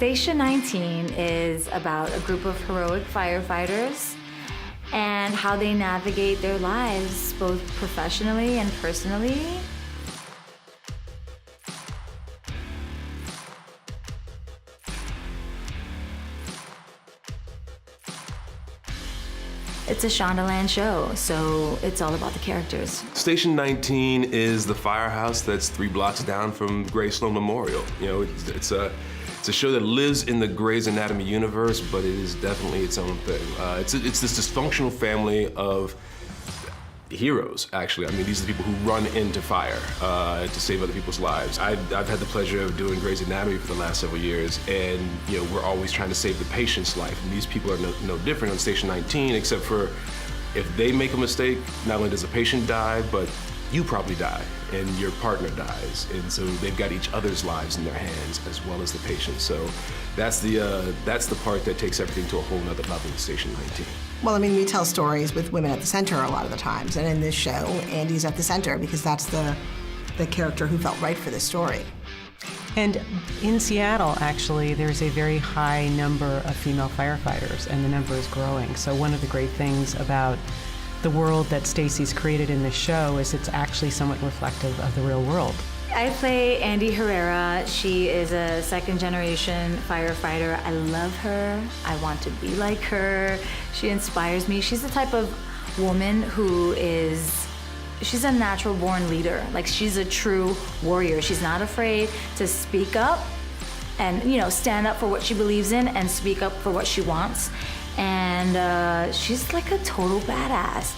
Station 19 is about a group of heroic firefighters and how they navigate their lives, both professionally and personally. It's a Shondaland show, so it's all about the characters. Station 19 is the firehouse that's 3 blocks down from Graceland Memorial. You know, it's a show that lives in the Grey's Anatomy universe, but it is definitely its own thing. It's this dysfunctional family of heroes, actually. I mean, these are the people who run into fire to save other people's lives. I've had the pleasure of doing Grey's Anatomy for the last several years, and you know, we're always trying to save the patient's life. And these people are no different on Station 19, except for if they make a mistake, not only does the patient die, but you probably die, and your partner dies. And so they've got each other's lives in their hands, as well as the patient. So that's the part that takes everything to a whole nother level with Station 19. Well, I mean, we tell stories with women at the center a lot of the times, and in this show, Andy's at the center because that's the character who felt right for this story. And in Seattle, actually, there's a very high number of female firefighters, and the number is growing. So one of the great things about the world that Stacey's created in this show is it's actually somewhat reflective of the real world. I play Andy Herrera. She is a second-generation firefighter. I love her. I want to be like her. She inspires me. She's the type of woman who she's a natural-born leader. Like, she's a true warrior. She's not afraid to speak up and, you know, stand up for what she believes in and speak up for what she wants. And she's like a total badass.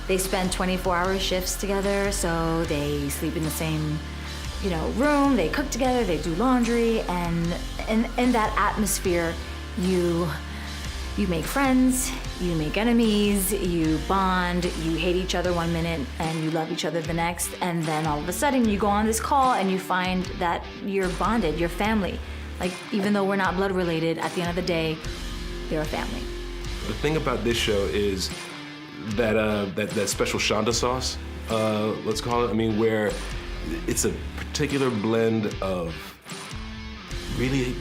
They spend 24-hour shifts together, so they sleep in the same, you know, room, they cook together, they do laundry, and in that atmosphere, you make friends, you make enemies, you bond, you hate each other one minute and you love each other the next, and then all of a sudden you go on this call and you find that you're bonded, you're family. Like, even though we're not blood related, at the end of the day, they're a family. The thing about this show is that special Shonda sauce, let's call it. I mean, where it's a particular blend of really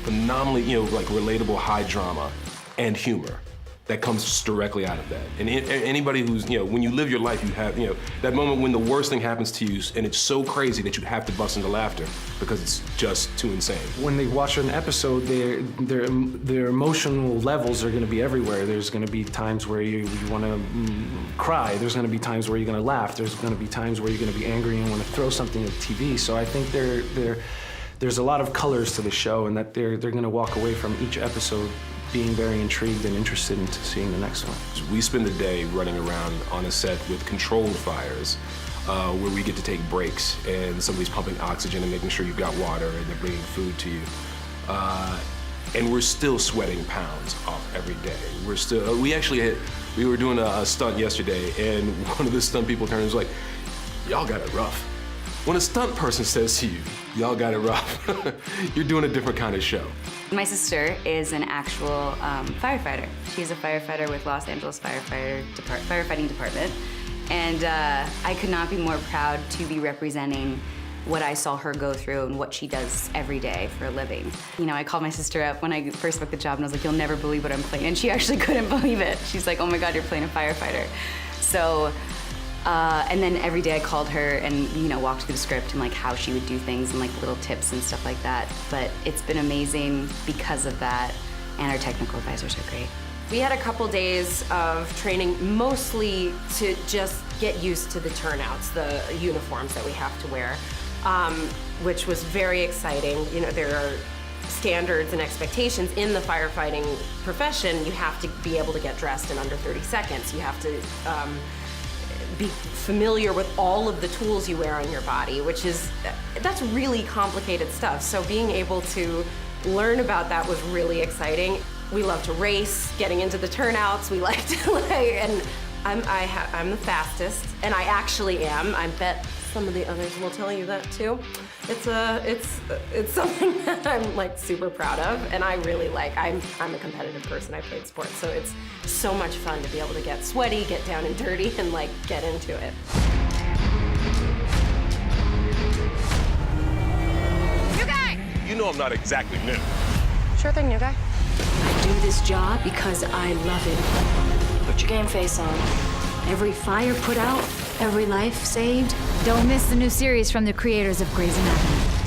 phenomenally, you know, like relatable high drama and humor that comes directly out of that. And anybody who's, you know, when you live your life, you have, you know, that moment when the worst thing happens to you and it's so crazy that you have to bust into laughter because it's just too insane. When they watch an episode, their emotional levels are gonna be everywhere. There's gonna be times where you wanna cry. There's gonna be times where you're gonna laugh. There's gonna be times where you're gonna be angry and wanna throw something at the TV. So I think there's a lot of colors to the show, and that they're gonna walk away from each episode being very intrigued and interested in seeing the next one. We spend the day running around on a set with controlled fires, where we get to take breaks and somebody's pumping oxygen and making sure you've got water and they're bringing food to you. And we're still sweating pounds off every day. We were doing a stunt yesterday, and one of the stunt people turned and was like, "Y'all got it rough." When a stunt person says to you, "Y'all got it rough," you're doing a different kind of show. My sister is an actual firefighter. She's a firefighter with Los Angeles Firefighting Department. And I could not be more proud to be representing what I saw her go through and what she does every day for a living. You know, I called my sister up when I first booked the job and I was like, "You'll never believe what I'm playing." And she actually couldn't believe it. She's like, "Oh my God, you're playing a firefighter." So, and then every day I called her and, you know, walked through the script and like how she would do things and like little tips and stuff like that. But it's been amazing because of that, and our technical advisors are great. We had a couple days of training, mostly to just get used to the turnouts, the uniforms that we have to wear, which was very exciting. You know, there are standards and expectations in the firefighting profession. You have to be able to get dressed in under 30 seconds. You have to be familiar with all of the tools you wear on your body, that's really complicated stuff. So being able to learn about that was really exciting. We love to race, getting into the turnouts. We like to and I'm the fastest, and I actually am. I bet some of the others will tell you that too. It's something that I'm like super proud of, and I really like. I'm a competitive person. I played sports, so it's so much fun to be able to get sweaty, get down and dirty, and like get into it. You guys! You know I'm not exactly new. Sure thing, new guy. I do this job because I love it. Put your game face on. Every fire put out, every life saved. Don't miss the new series from the creators of Grey's Anatomy.